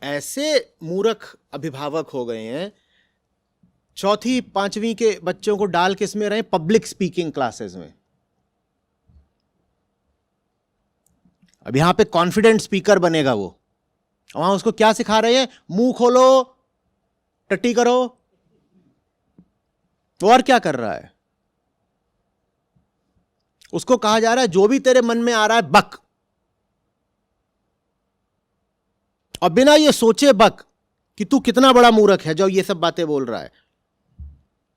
ऐसे मूर्ख अभिभावक हो गए हैं, चौथी पांचवी के बच्चों को डाल किस में रहे, पब्लिक स्पीकिंग क्लासेस में। अब यहां पे कॉन्फिडेंट स्पीकर बनेगा वो, वहां उसको क्या सिखा रहे हैं, मुंह खोलो, टट्टी करो। वो और क्या कर रहा है, उसको कहा जा रहा है जो भी तेरे मन में आ रहा है बक, और बिना ये सोचे बक कि तू कितना बड़ा मूर्ख है जो ये सब बातें बोल रहा है।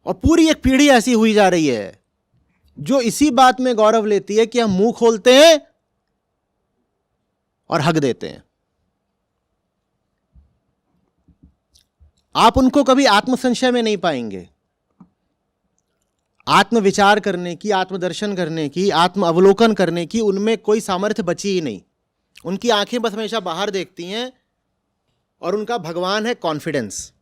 और पूरी एक पीढ़ी ऐसी हुई जा रही है जो इसी बात में गौरव लेती है कि हम मुंह खोलते हैं और हक देते हैं। आप उनको कभी आत्मसंशय में नहीं पाएंगे, आत्मविचार करने की, आत्मदर्शन करने की, आत्म अवलोकन करने की उनमें कोई सामर्थ्य बची ही नहीं। उनकी आंखें बस हमेशा बाहर देखती हैं और उनका भगवान है कॉन्फिडेंस।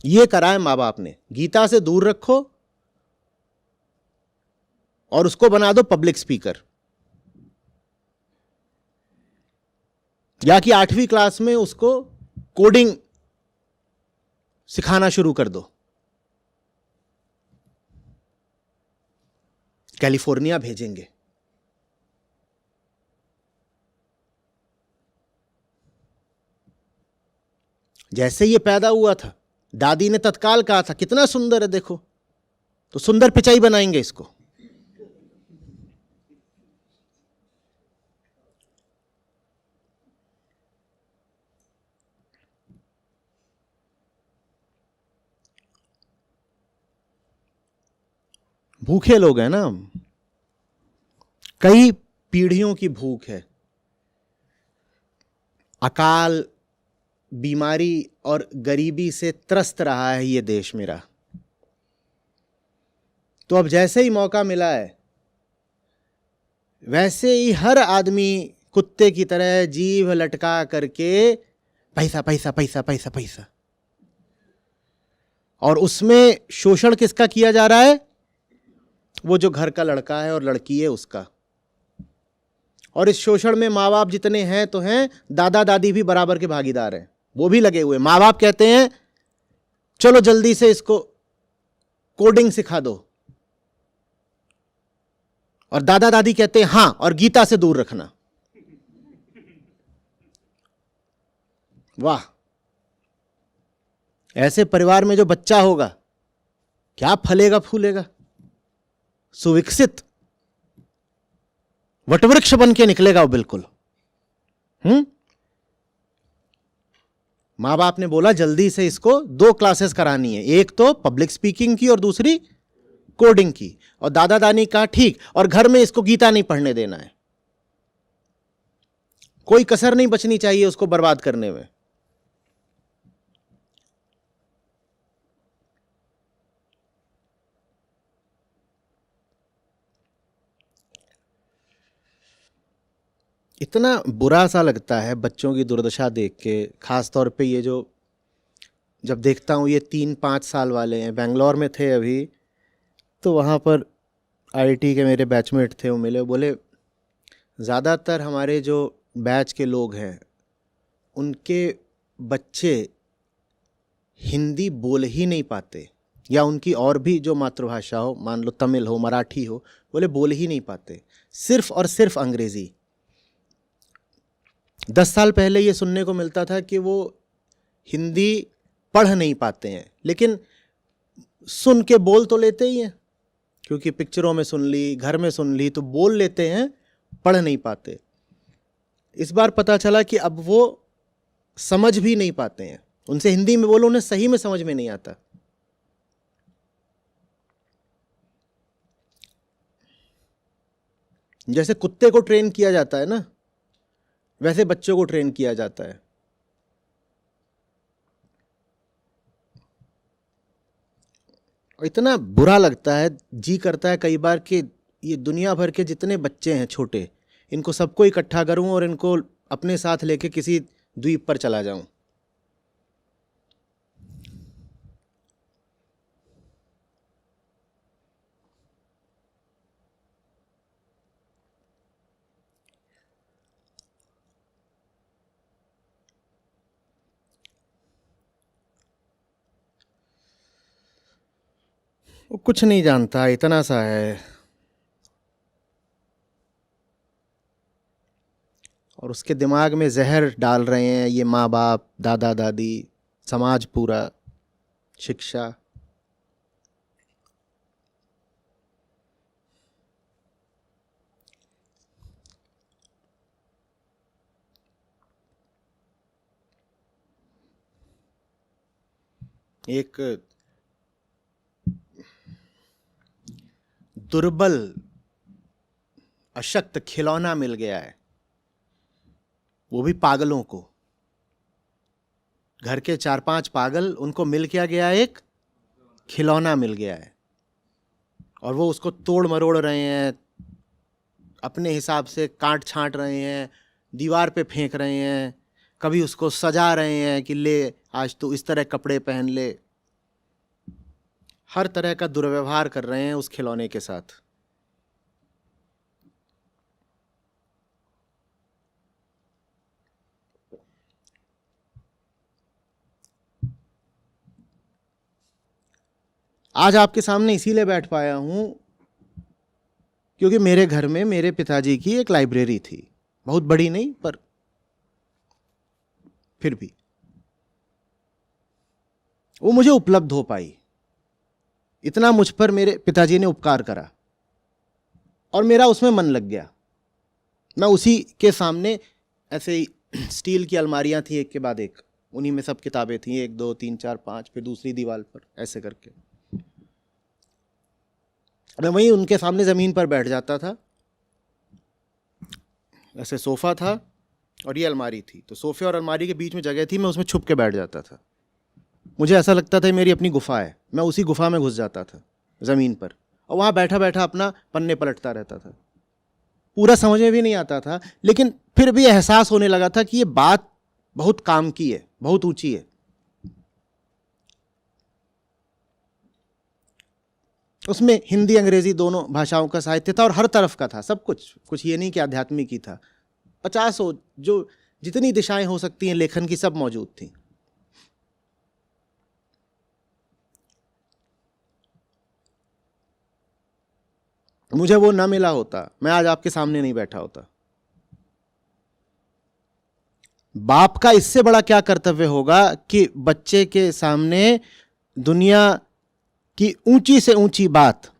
ये करा है मां बाप ने, गीता से दूर रखो और उसको बना दो पब्लिक स्पीकर, या कि 8वीं क्लास में उसको कोडिंग सिखाना शुरू कर दो। कैलिफोर्निया भेजेंगे। जैसे ये पैदा हुआ था, दादी ने तत्काल कहा था कितना सुंदर है देखो, तो सुंदर पिचाई बनाएंगे इसको। भूखे लोग हैं ना, कई पीढ़ियों की भूख है, अकाल, बीमारी और गरीबी से त्रस्त रहा है ये देश मेरा। तो अब जैसे ही मौका मिला है वैसे ही हर आदमी कुत्ते की तरह जीभ लटका करके पैसा पैसा पैसा पैसा पैसा, और उसमें शोषण किसका किया जा रहा है, वो जो घर का लड़का है और लड़की है उसका। और इस शोषण में माँ बाप जितने हैं तो हैं, दादा दादी भी बराबर के भागीदार हैं, वो भी लगे हुए। माँ बाप कहते हैं चलो जल्दी से इसको कोडिंग सिखा दो, और दादा दादी कहते हैं हां, और गीता से दूर रखना। वाह, ऐसे परिवार में जो बच्चा होगा क्या फलेगा फूलेगा, सुविकसित वटवृक्ष बन के निकलेगा वो बिल्कुल। मां बाप ने बोला जल्दी से इसको 2 क्लासेस करानी है, एक तो पब्लिक स्पीकिंग की और दूसरी कोडिंग की। और दादा दादी कहा ठीक, और घर में इसको गीता नहीं पढ़ने देना है, कोई कसर नहीं बचनी चाहिए उसको बर्बाद करने में। इतना बुरा सा लगता है बच्चों की दुर्दशा देख के, खास तौर पे ये जो, जब देखता हूँ ये 3-5 साल वाले हैं। बेंगलोर में थे अभी, तो वहाँ पर आईआईटी के मेरे बैचमेट थे, वो मिले, बोले ज़्यादातर हमारे जो बैच के लोग हैं उनके बच्चे हिंदी बोल ही नहीं पाते, या उनकी और भी जो मातृभाषा हो, मान लो तमिल हो, मराठी हो, बोले बोल ही नहीं पाते, सिर्फ और सिर्फ अंग्रेज़ी। 10 साल पहले ये सुनने को मिलता था कि वो हिंदी पढ़ नहीं पाते हैं, लेकिन सुन के बोल तो लेते ही हैं, क्योंकि पिक्चरों में सुन ली, घर में सुन ली, तो बोल लेते हैं, पढ़ नहीं पाते। इस बार पता चला कि अब वो समझ भी नहीं पाते हैं, उनसे हिंदी में बोलो उन्हें सही में समझ में नहीं आता। जैसे कुत्ते को ट्रेन किया जाता है ना, वैसे बच्चों को ट्रेन किया जाता है। और इतना बुरा लगता है, जी करता है कई बार कि ये दुनिया भर के जितने बच्चे हैं छोटे, इनको सबको इकट्ठा करूं और इनको अपने साथ लेके किसी द्वीप पर चला जाऊं। वो कुछ नहीं जानता, इतना सा है। और उसके दिमाग में जहर डाल रहे हैं ये माँ बाप, दादा दादी, समाज पूरा, शिक्षा। एक दुर्बल अशक्त खिलौना मिल गया है, वो भी पागलों को। घर के 4-5 पागल, उनको मिल क्या गया, एक खिलौना मिल गया है। और वो उसको तोड़ मरोड़ रहे हैं, अपने हिसाब से काट छांट रहे हैं, दीवार पे फेंक रहे हैं, कभी उसको सजा रहे हैं कि ले आज तू इस तरह कपड़े पहन ले। हर तरह का दुर्व्यवहार कर रहे हैं उस खिलौने के साथ। आज आपके सामने इसीलिए बैठ पाया हूं क्योंकि मेरे घर में मेरे पिताजी की एक लाइब्रेरी थी, बहुत बड़ी नहीं पर फिर भी वो मुझे उपलब्ध हो पाई। इतना मुझ पर मेरे पिताजी ने उपकार करा और मेरा उसमें मन लग गया। मैं उसी के सामने, ऐसे ही स्टील की अलमारियां थी एक के बाद एक, उन्हीं में सब किताबें थी, 1 2 3 4 5, फिर दूसरी दीवार पर ऐसे करके मैं वहीं उनके सामने ज़मीन पर बैठ जाता था। ऐसे सोफ़ा था और ये अलमारी थी, तो सोफ़े और अलमारी के बीच में जगह थी, मैं उसमें छुप के बैठ जाता था। मुझे ऐसा लगता था मेरी अपनी गुफ़ा है, मैं उसी गुफ़ा में घुस जाता था ज़मीन पर, और वहाँ बैठा बैठा अपना पन्ने पलटता रहता था। पूरा समझ में भी नहीं आता था, लेकिन फिर भी एहसास होने लगा था कि ये बात बहुत काम की है, बहुत ऊंची है। उसमें हिंदी अंग्रेजी दोनों भाषाओं का साहित्य था और हर तरफ का था, सब कुछ, कुछ ये नहीं कि आध्यात्मिक ही था। 50 जो जितनी दिशाएं हो सकती हैं लेखन की, सब मौजूद थी। मुझे वो ना मिला होता, मैं आज आपके सामने नहीं बैठा होता। बाप का इससे बड़ा क्या कर्तव्य होगा कि बच्चे के सामने दुनिया की ऊंची से ऊंची बात,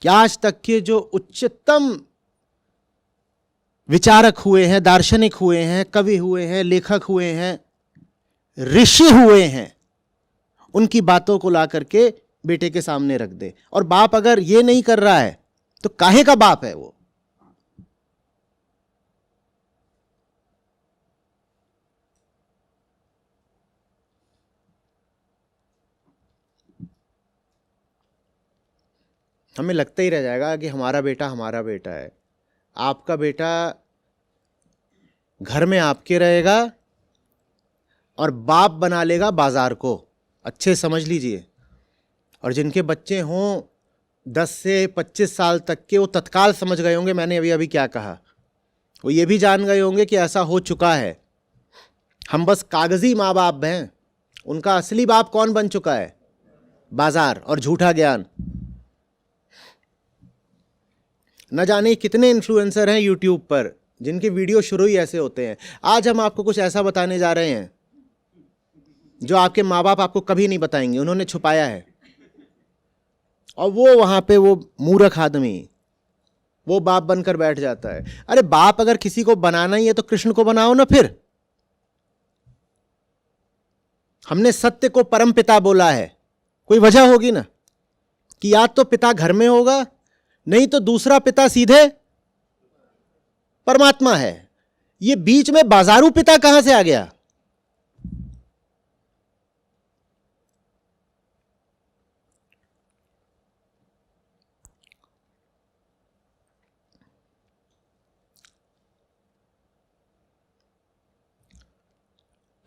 कि आज तक के जो उच्चतम विचारक हुए हैं, दार्शनिक हुए हैं, कवि हुए हैं, लेखक हुए हैं, ऋषि हुए हैं, उनकी बातों को ला करके बेटे के सामने रख दे। और बाप अगर ये नहीं कर रहा है तो काहे का बाप है वो? हमें लगता ही रह जाएगा कि हमारा बेटा है। आपका बेटा घर में आपके रहेगा और बाप बना लेगा बाजार को, अच्छे समझ लीजिए। और जिनके बच्चे हों 10 से 25 साल तक के, वो तत्काल समझ गए होंगे मैंने अभी अभी क्या कहा। वो ये भी जान गए होंगे कि ऐसा हो चुका है। हम बस कागजी माँ बाप हैं, उनका असली बाप कौन बन चुका है? बाजार और झूठा ज्ञान। न जाने कितने इन्फ्लुएंसर हैं यूट्यूब पर जिनके वीडियो शुरू ही ऐसे होते हैं। आज हम आपको कुछ ऐसा बताने जा रहे हैं जो आपके माँ बाप आपको कभी नहीं बताएंगे, उन्होंने छुपाया है। और वो वहाँ पे वो मूर्ख आदमी वो बाप बनकर बैठ जाता है। अरे बाप अगर किसी को बनाना ही है तो कृष्ण को बनाओ ना। फिर हमने सत्य को परम पिता बोला है, कोई वजह होगी ना, कि या तो पिता घर में होगा, नहीं तो दूसरा पिता सीधे परमात्मा है। ये बीच में बाजारू पिता कहां से आ गया?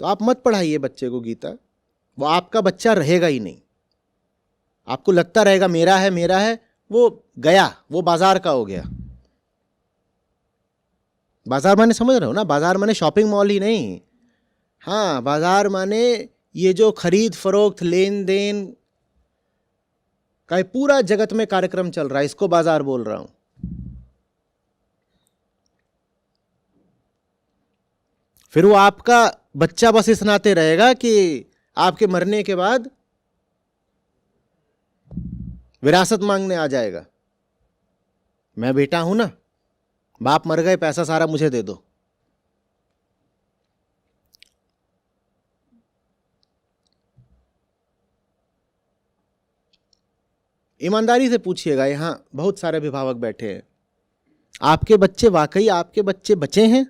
तो आप मत पढ़ाइए बच्चे को गीता, वो आपका बच्चा रहेगा ही नहीं। आपको लगता रहेगा मेरा है मेरा है, वो गया, वो बाजार का हो गया। बाजार माने समझ रहे हो ना, बाजार माने शॉपिंग मॉल ही नहीं। हाँ, बाजार माने ये जो खरीद फरोख्त, लेन देन, का पूरा जगत में कार्यक्रम चल रहा है, इसको बाजार बोल रहा हूं। फिर वो आपका बच्चा बस इस नाते रहेगा कि आपके मरने के बाद विरासत मांगने आ जाएगा, मैं बेटा हूं ना, बाप मर गए, पैसा सारा मुझे दे दो। ईमानदारी से पूछिएगा, यहां बहुत सारे अभिभावक बैठे हैं, आपके बच्चे वाकई आपके बच्चे बचे हैं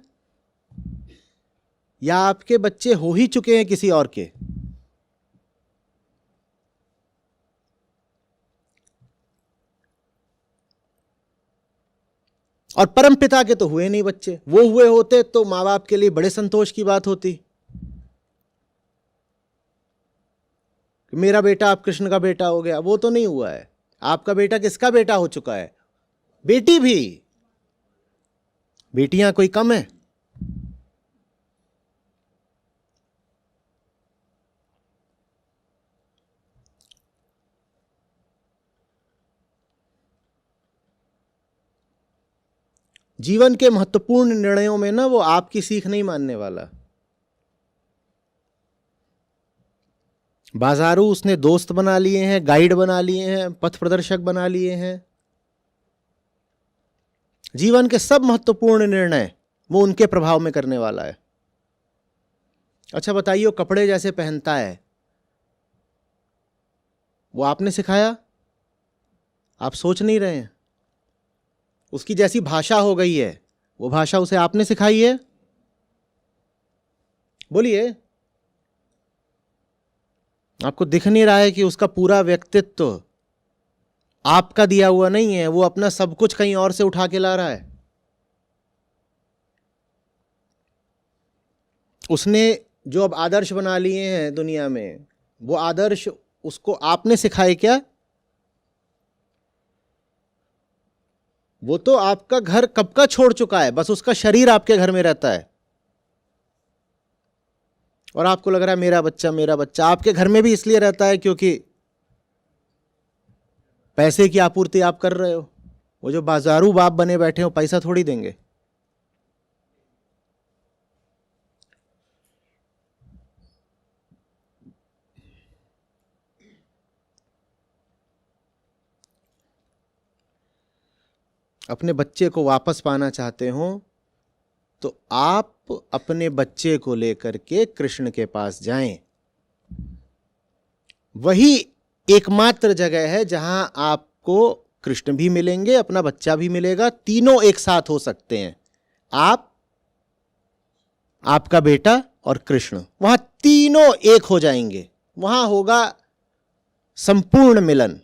या आपके बच्चे हो ही चुके हैं किसी और के? और परम पिता के तो हुए नहीं बच्चे, वो हुए होते तो मां बाप के लिए बड़े संतोष की बात होती कि मेरा बेटा अब कृष्ण का बेटा हो गया। वो तो नहीं हुआ है। आपका बेटा किसका बेटा हो चुका है? बेटी भी। बेटियां कोई कम है? जीवन के महत्वपूर्ण निर्णयों में ना वो आपकी सीख नहीं मानने वाला। बाजारू उसने दोस्त बना लिए हैं, गाइड बना लिए हैं, पथ प्रदर्शक बना लिए हैं। जीवन के सब महत्वपूर्ण निर्णय वो उनके प्रभाव में करने वाला है। अच्छा बताइए, वो कपड़े जैसे पहनता है वो आपने सिखाया? आप सोच नहीं रहे हैं। उसकी जैसी भाषा हो गई है वो भाषा उसे आपने सिखाई है? बोलिए। आपको दिख नहीं रहा है कि उसका पूरा व्यक्तित्व आपका दिया हुआ नहीं है, वो अपना सब कुछ कहीं और से उठा के ला रहा है। उसने जो अब आदर्श बना लिए हैं दुनिया में, वो आदर्श उसको आपने सिखाए क्या? वो तो आपका घर कब का छोड़ चुका है, बस उसका शरीर आपके घर में रहता है और आपको लग रहा है मेरा बच्चा मेरा बच्चा। आपके घर में भी इसलिए रहता है क्योंकि पैसे की आपूर्ति आप कर रहे हो। वो जो बाजारू बाप बने बैठे हो पैसा थोड़ी देंगे। अपने बच्चे को वापस पाना चाहते हो तो आप अपने बच्चे को लेकर के कृष्ण के पास जाएं। वही एकमात्र जगह है जहां आपको कृष्ण भी मिलेंगे, अपना बच्चा भी मिलेगा, तीनों एक साथ हो सकते हैं। आप, आपका बेटा और कृष्ण, वहां तीनों एक हो जाएंगे। वहां होगा संपूर्ण मिलन।